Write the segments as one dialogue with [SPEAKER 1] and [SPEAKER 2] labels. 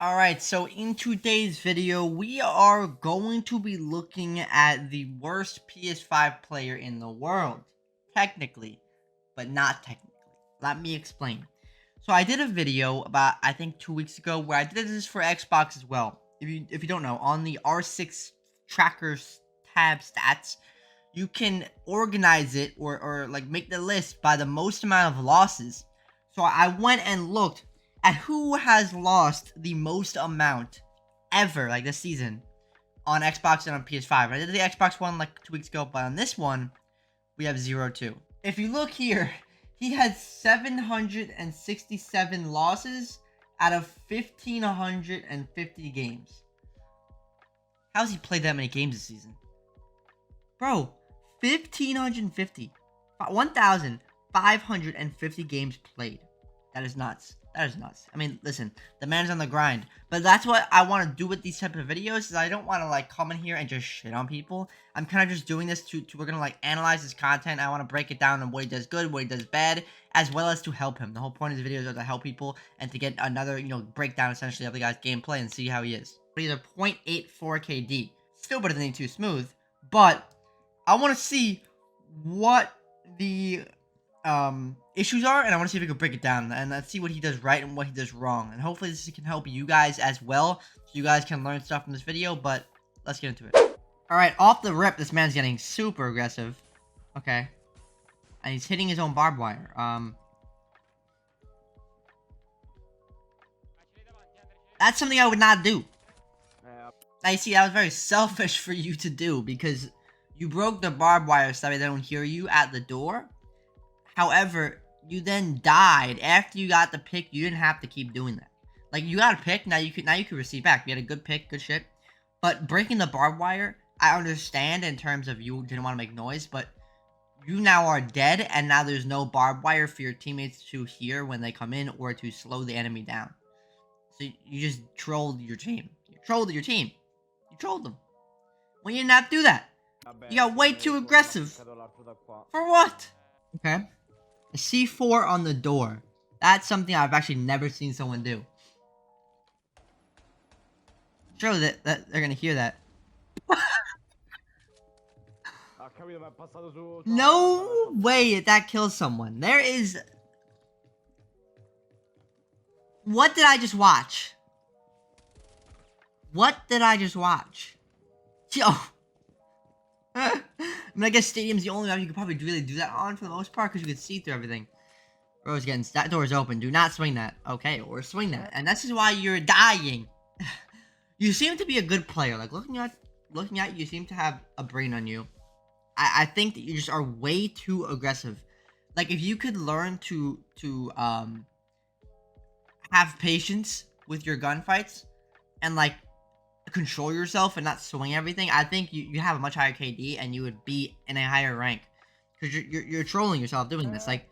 [SPEAKER 1] Alright, so in today's video, we are going to be looking at the worst PS5 player in the world. Technically, but not technically. Let me explain. So I did a video about, I think 2 weeks ago, where I did this for Xbox as well. If you don't know, on the R6 trackers tab stats, you can organize it or like make the list by the most amount of losses. So I went and looked at who has lost the most amount ever, like this season, on Xbox and on PS5. I did the Xbox one like 2 weeks ago, but on this one, we have 0-2. If you look here, he had 767 losses out of 1,550 games. How's he played that many games this season? Bro, 1,550. 1,550 games played. That is nuts. That is nuts. I mean, listen, the man's on the grind. But that's what I want to do with these type of videos, is I don't want to, like, come in here and just shit on people. I'm kind of just doing this to we're going to, like, analyze his content. I want to break it down on what he does good, what he does bad, as well as to help him. The whole point of these videos are to help people and to get another, breakdown, essentially, of the guy's gameplay and see how he is. But he's a 0.84 KD. Still better than Too Smooth. But I want to see what the issues are, and I want to see if we can break it down, and let's see what he does right and what he does wrong, and hopefully this can help you guys as well, so you guys can learn stuff from this video. But let's get into it. Alright, off the rip, this man's getting super aggressive. Okay. And he's hitting his own barbed wire. That's something I would not do. Now, you see, that was very selfish for you to do, because you broke the barbed wire so they don't hear you at the door. However, you then died after you got the pick. You didn't have to keep doing that. Like, you got a pick, now you can receive back. You had a good pick, good shit. But breaking the barbed wire, I understand in terms of you didn't want to make noise, but you now are dead, and now there's no barbed wire for your teammates to hear when they come in or to slow the enemy down. So you just trolled your team. You trolled your team. You trolled them. Well, you didn't have to do that. You got way too aggressive. For what? Okay. A C4 on the door. That's something I've actually never seen someone do. Surely that they're gonna hear that. No way that kills someone. There is... What did I just watch? What did I just watch? Yo. I mean, I guess Stadium's the only map you could probably really do that on for the most part, because you can see through everything. Bro's getting... That door is open. Do not swing that. Okay, or swing that. And this is why you're dying. You seem to be a good player. Like, looking at you, seem to have a brain on you. I think that you just are way too aggressive. Like, if you could learn to have patience with your gunfights and, like, control yourself and not swing everything, I think you have a much higher KD and you would be in a higher rank, because you're trolling yourself doing this. Like,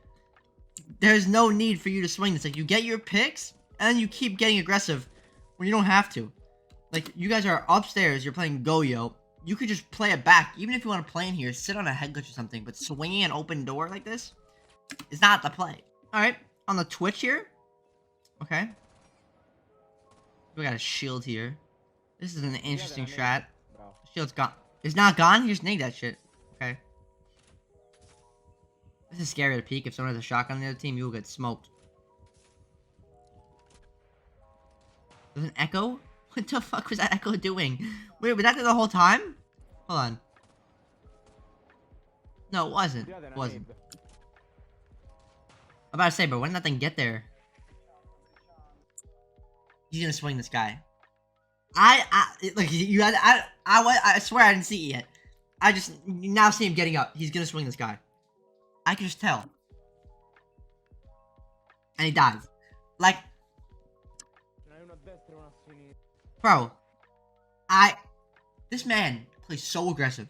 [SPEAKER 1] there's no need for you to swing this. Like, you get your picks and then you keep getting aggressive when you don't have to. Like, you guys are upstairs, you're playing Goyo, you could just play it back. Even if you want to play in here, sit on a head glitch or something, but swinging an open door like this is not the play. Alright, on the Twitch here. Okay, we got a shield here. This is an interesting strat. Shield's gone. It's not gone? You just nade that shit. Okay. This is scary to peek. If someone has a shotgun on the other team, you will get smoked. There's an echo? What the fuck was that echo doing? Wait, was that there the whole time? Hold on. No, it wasn't. It wasn't. I'm about to say, bro, when did that thing get there? He's gonna swing this guy. Like, I swear I didn't see it yet. I just now see him getting up. He's gonna swing this guy. I can just tell. And he dies. Like, bro, this man plays so aggressive.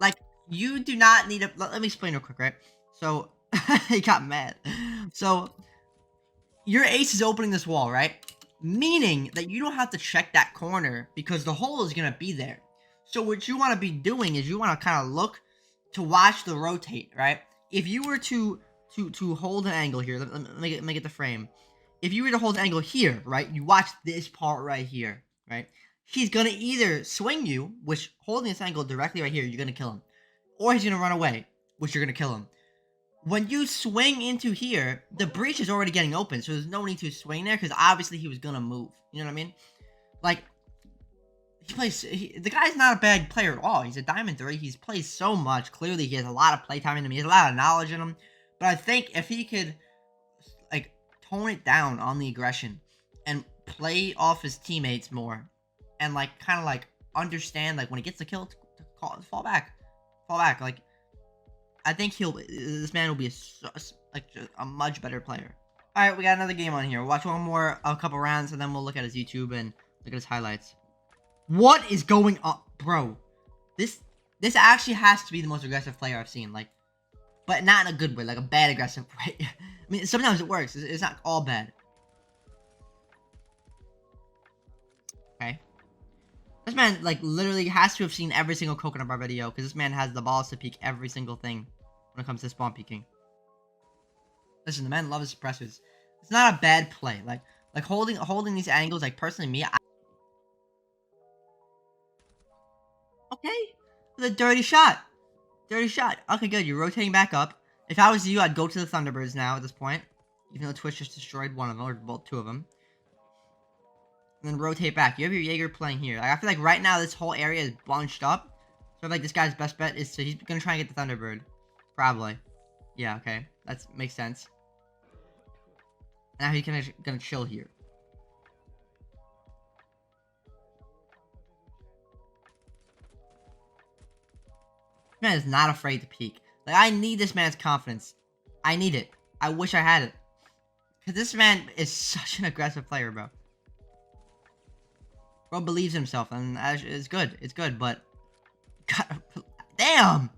[SPEAKER 1] Like, you do not need a... Let me explain real quick, right? So, he got mad. So, your ace is opening this wall, right? Meaning that you don't have to check that corner, because the hole is going to be there. So what you want to be doing is you want to kind of look to watch the rotate, right? If you were to to hold an angle here. Let me get the frame. If you were to hold an angle here, right? You watch this part right here, right? He's gonna either swing you, which holding this angle directly right here, you're gonna kill him, or he's gonna run away, which you're gonna kill him. When you swing into here, the breach is already getting open, so there's no need to swing there because obviously he was gonna move. You know what I mean? Like, the guy's not a bad player at all. He's a Diamond 3. He's played so much. Clearly, he has a lot of playtime in him. He has a lot of knowledge in him. But I think if he could, like, tone it down on the aggression and play off his teammates more and, like, kind of, like, understand, like, when he gets the kill, to fall back. Like, I think this man will be a much better player. All right, we got another game on here. We'll watch a couple rounds, and then we'll look at his YouTube and look at his highlights. What is going on, bro? This actually has to be the most aggressive player I've seen, like, but not in a good way, like a bad aggressive way. I mean, sometimes it works. It's not all bad. Okay. This man, like, literally has to have seen every single coconut bar video, because this man has the balls to peek every single thing when it comes to spawn peeking. Listen, the man loves his suppressors. It's not a bad play. Like holding these angles, like, personally, me, okay, the dirty shot. Okay, good. You're rotating back up. If I was you, I'd go to the Thunderbirds now at this point. Even though Twitch just destroyed one of them, or both two of them. And then rotate back. You have your Jaeger playing here. Like, I feel like right now this whole area is bunched up. So I feel like this guy's best bet is he's gonna try and get the Thunderbird. Probably. Yeah, okay. That makes sense. Now he's gonna chill here. This man is not afraid to peek. Like, I need this man's confidence. I need it. I wish I had it. Because this man is such an aggressive player, bro. Bro believes in himself, and it's good. It's good, but... God, damn!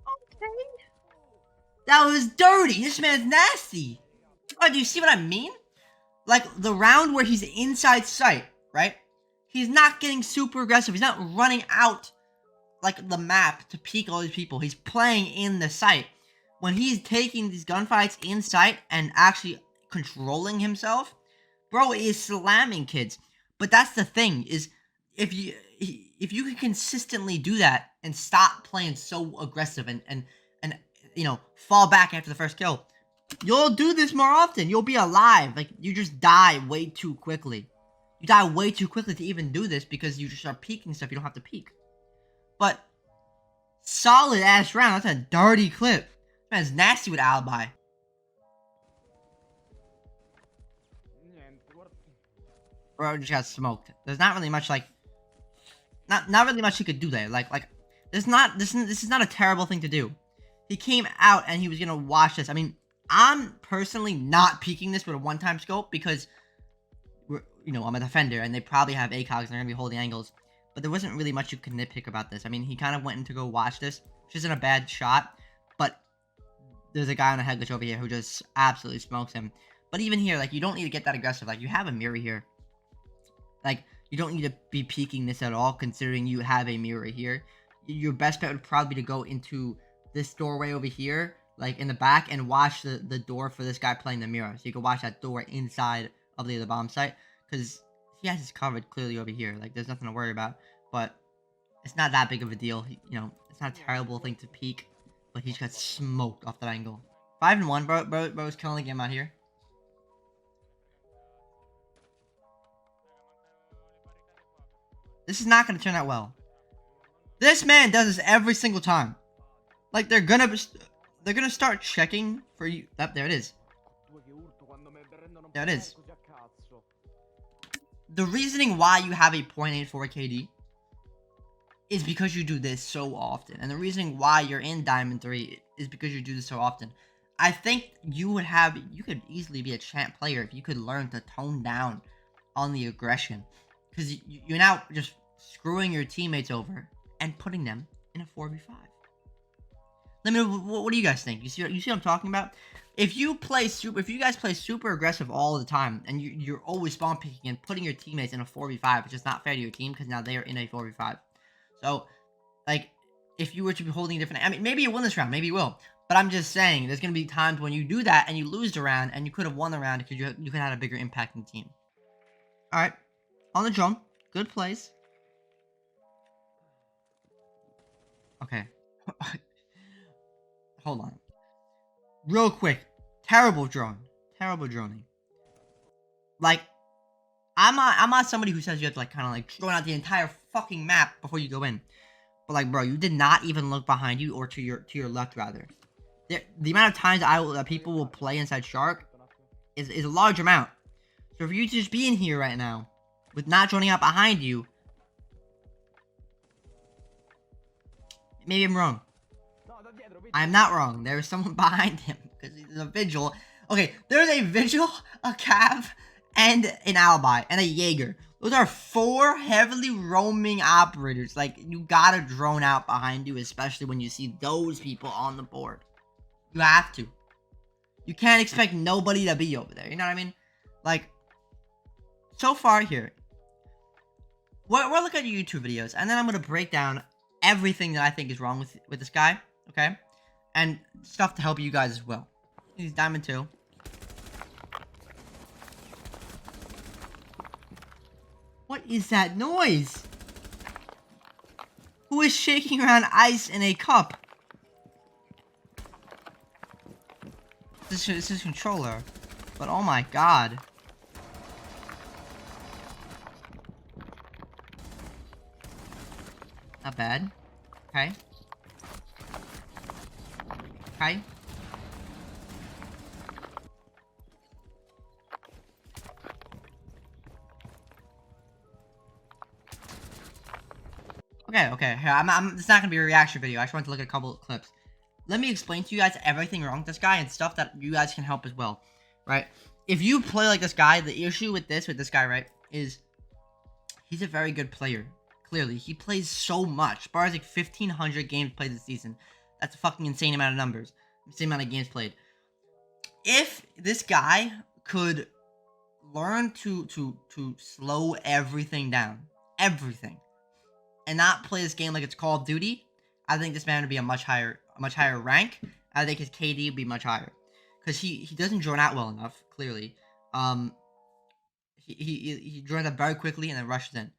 [SPEAKER 1] Okay. That was dirty. This man's nasty. Oh, do you see what I mean? Like, the round where he's inside sight, right? He's not getting super aggressive. He's not running out, like, the map to peek all these people. He's playing in the sight. When he's taking these gunfights in sight and actually controlling himself, bro is slamming kids. But that's the thing, is if you can consistently do that and stop playing so aggressive and you know, fall back after the first kill, you'll do this more often. You'll be alive. Like, you just die way too quickly. You die way too quickly to even do this because you just start peeking stuff you don't have to peek. But solid ass round. That's a dirty clip. Man's nasty with alibi. Bro just got smoked. There's not really much, like, not really much he could do there. Like this is not a terrible thing to do. He came out and he was gonna watch this. I mean, I'm personally not peeking this with a one-time scope because I'm a defender and they probably have ACOGs and they're gonna be holding angles. But there wasn't really much you could nitpick about this. I mean, he kind of went in to go watch this, which isn't a bad shot, but there's a guy on a head glitch over here who just absolutely smokes him. But even here, like, you don't need to get that aggressive. Like, you have a mirror here. Like, you don't need to be peeking this at all, considering you have a mirror here. Your best bet would probably be to go into this doorway over here, like, in the back, and watch the door for this guy playing the mirror. So you can watch that door inside of the bomb site, because he has his covered clearly over here. Like, there's nothing to worry about. But it's not that big of a deal. It's not a terrible thing to peek, but he just got smoked off that angle. 5-1, bro's killing the game out here. This is not going to turn out well. This man does this every single time. Like, they're gonna start checking for you. Oh, there it is. There it is. The reasoning why you have a 0.84 KD is because you do this so often. And the reasoning why you're in Diamond 3 is because you do this so often. I think you could easily be a champ player if you could learn to tone down on the aggression. Because you're now just screwing your teammates over and putting them in a 4v5. Let me know, what do you guys think? You see what I'm talking about? If you guys play super aggressive all the time, and you're always spawn picking and putting your teammates in a 4v5, it's just not fair to your team because now they are in a 4v5. So, like, if you were to be holding different, I mean, maybe you win this round, maybe you will. But I'm just saying, there's going to be times when you do that and you lose the round, and you could have won the round because you could have had a bigger impact in the team. All right, on the drone, good plays. Okay, hold on, real quick. Terrible droning. Like, I'm not somebody who says you have to like kind of like drone out the entire fucking map before you go in. But like, bro, you did not even look behind you or to your left rather. The amount of times people will play inside Shark is a large amount. So for you to just be in here right now with not droning out behind you, maybe I'm wrong. I'm not wrong. There is someone behind him because there's a vigil. Okay, there's a vigil, a cav, and an alibi, and a Jaeger. Those are 4 heavily roaming operators. Like, you gotta drone out behind you, especially when you see those people on the board. You have to. You can't expect nobody to be over there. You know what I mean? Like, so far here, we're looking at your YouTube videos, and then I'm gonna break down everything that I think is wrong with this guy, okay? And stuff to help you guys as well. He's Diamond 2. What is that noise? Who is shaking around ice in a cup? This is controller. But oh my god. Not bad. Okay. Okay. Okay. Here, it's not gonna be a reaction video. I just want to look at a couple of clips. Let me explain to you guys everything wrong with this guy and stuff that you guys can help as well, right? If you play like this guy, the issue with this guy, right, is he's a very good player. Clearly, he plays so much. Bar is like 1,500 games played this season. That's a fucking insane amount of numbers. Insane amount of games played. If this guy could learn to slow everything down, and not play this game like it's Call of Duty, I think this man would be a much higher rank. I think his KD would be much higher, because he doesn't drone out well enough. Clearly, he drones out very quickly and then rushes in.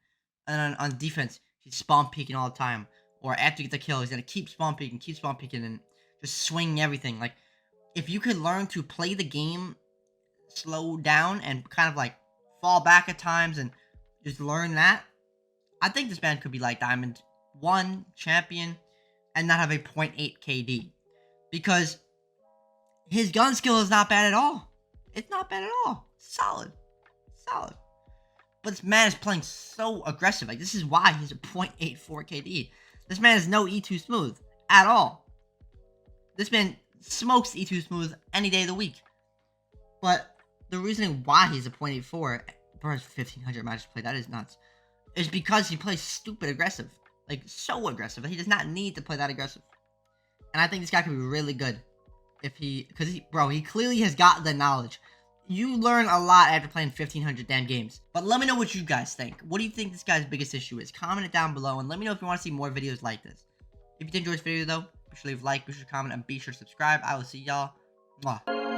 [SPEAKER 1] And on defense, he's spawn peeking all the time. Or after you get the kill, he's gonna keep spawn peeking, and just swinging everything. Like, if you could learn to play the game slow down and kind of like fall back at times and just learn that, I think this man could be like Diamond 1 champion and not have a 0.8 KD. Because his gun skill is not bad at all. It's not bad at all. Solid. But this man is playing so aggressive. Like, this is why he's a 0.84 KD. This man is no E2 smooth at all. This man smokes E2 smooth any day of the week. But the reasoning why he's a 0.84 for his 1,500 matches played, that is nuts, is because he plays stupid aggressive. Like, so aggressive. He does not need to play that aggressive. And I think this guy could be really good. If he, because he clearly has got the knowledge. You learn a lot after playing 1,500 damn games. But let me know what you guys think. What do you think this guy's biggest issue is? Comment it down below and let me know if you want to see more videos like this. If you did enjoy this video though, be sure to leave a like, be sure to comment, and be sure to subscribe. I will see y'all. Mwah.